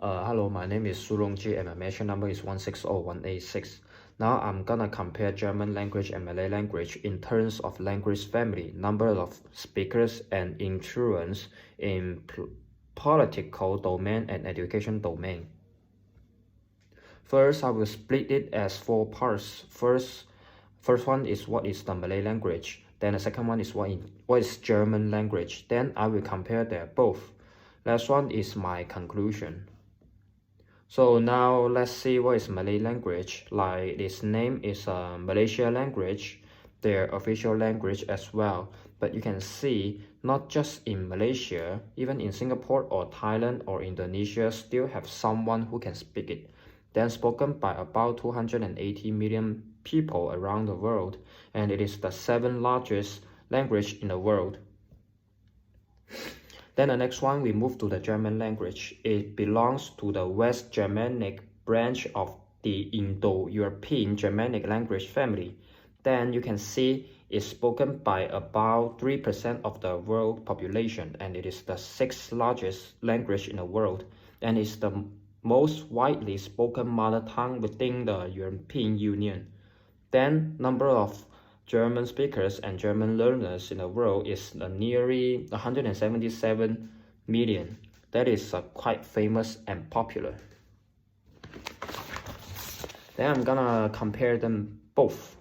Hello, my name is Surongji and my mention number is 160186. Now I'm gonna compare German language and Malay language in terms of language family, number of speakers, and influence in political domain and education domain. First, I will split it as 4 parts. First one is what is the Malay language. Then the second one is what is German language. Then I will compare them both. Last one is my conclusion. So now let's see what is Malay language. Like its name is a Malaysia language, their official language as well. But you can see not just in Malaysia, even in Singapore or Thailand or Indonesia still have someone who can speak it. Then spoken by about 280 million people around the world, and it is the 7th largest language in the world. Then the next one, we move to the German language. It belongs to the West Germanic branch of the Indo-European Germanic language family. Then you can see it's spoken by about 3% of the world population, and it is the 6th largest language in the world, and it's the most widely spoken mother tongue within the European Union. Then number of German speakers and German learners in the world is nearly 177 million. That is quite famous and popular. Then I'm gonna compare them both.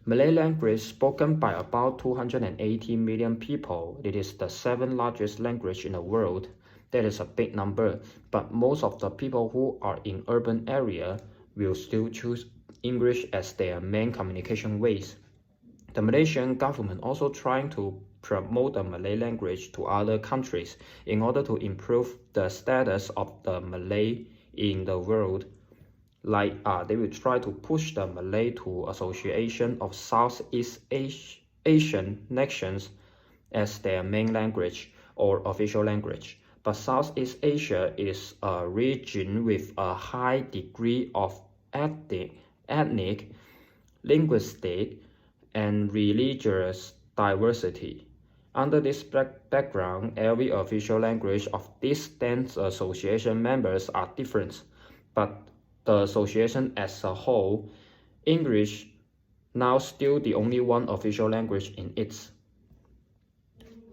Malay language spoken by about 280 million people. It is the 7th largest language in the world. That is a big number, but most of the people who are in urban area will still choose English as their main communication ways. The Malaysian government also trying to promote the Malay language to other countries in order to improve the status of the Malay in the world. Like they will try to push the Malay to Association of Southeast Asian Nations as their main language or official language. But Southeast Asia is a region with a high degree of ethnic, linguistic, and religious diversity. Under this background, every official language of these 10 association members are different, but the association as a whole, English now still the only one official language in it.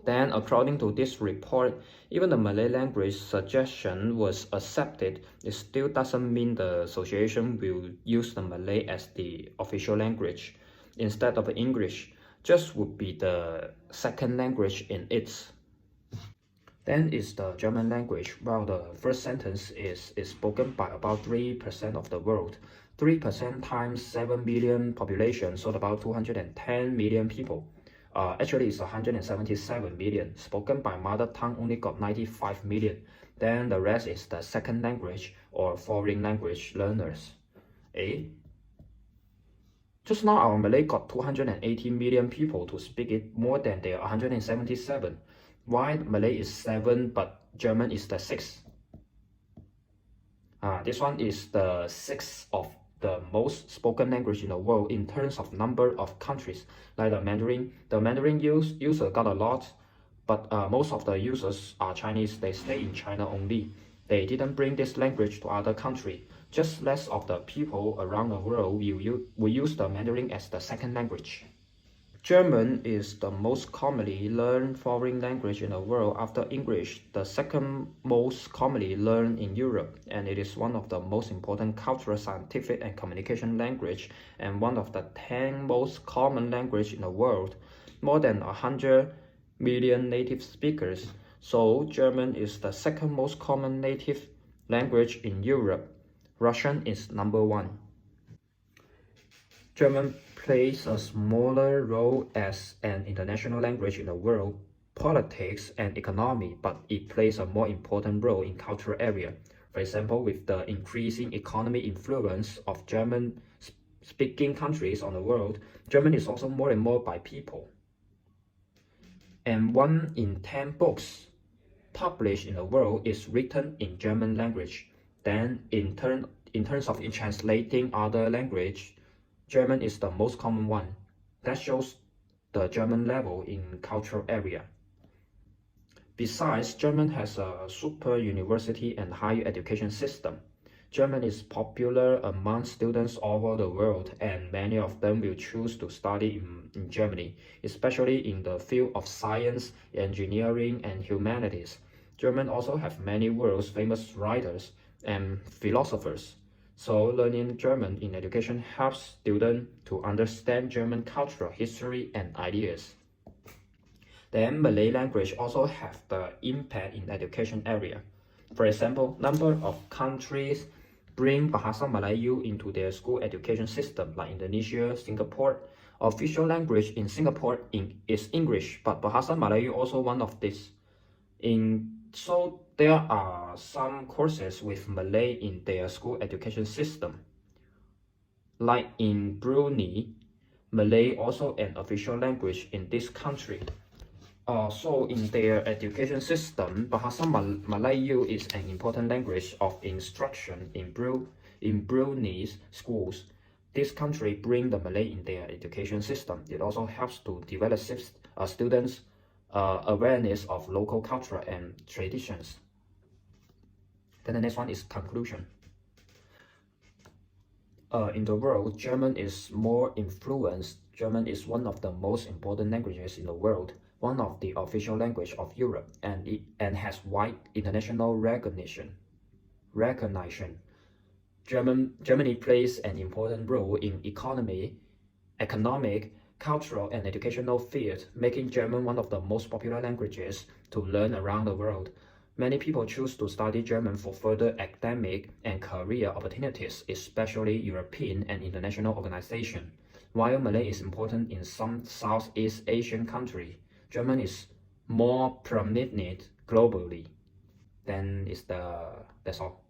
Then, according to this report, even the Malay language suggestion was accepted. It still doesn't mean the association will use the Malay as the official language instead of English. Just would be the 2nd language in it. Then is the German language. Well, the first sentence is spoken by about 3% of the world. 3% times 7 million population, so about 210 million people. Actually, it's 177 million. Spoken by mother tongue only got 95 million. Then the rest is the 2nd language or foreign language learners. Just now our Malay got 280 million people to speak it, more than their 177. Why Malay is 7 but German is the 6th? This one is the 6th of the most spoken language in the world in terms of number of countries. Like the Mandarin user got a lot, but most of the users are Chinese. They stay in China only. They didn't bring this language to other country. Just less of the people around the world will use the Mandarin as the 2nd language. German is the most commonly learned foreign language in the world after English, the 2nd most commonly learned in Europe, and it is one of the most important cultural, scientific, and communication language, and one of the 10 most common language in the world. More than 100 million native speakers, so German is the 2nd most common native language in Europe. Russian is number 1. German plays a smaller role as an international language in the world, politics and economy, but it plays a more important role in cultural area. For example, with the increasing economic influence of German-speaking countries on the world, German is also more and more by people. And 1 in 10 books published in the world is written in German language. Then in terms of translating other language, German is the most common one. That shows the German level in cultural area. Besides, Germany has a super university and higher education system. German is popular among students all over the world, and many of them will choose to study in Germany, especially in the field of science, engineering, and humanities. German also have many world famous writers and philosophers. So learning German in education helps students to understand German culture, history, and ideas. Then Malay language also have the impact in education area. For example, number of countries bring Bahasa Melayu into their school education system, like Indonesia, Singapore. Official language in Singapore is English, but Bahasa Melayu also one of these. So there are some courses with Malay in their school education system. Like in Brunei, Malay also an official language in this country. So in their education system, Bahasa Melayu is an important language of instruction in Brunei's schools. This country bring the Malay in their education system. It also helps to develop students' awareness of local culture and traditions. Then the next one is conclusion. In the world, German is more influenced. German is one of the most important languages in the world, one of the official language of Europe, and has wide international recognition. Germany plays an important role in economic, cultural, and educational fields, making German one of the most popular languages to learn around the world. Many people choose to study German for further academic and career opportunities, especially European and international organizations. While Malay is important in some Southeast Asian countries, German is more prominent globally. That's all.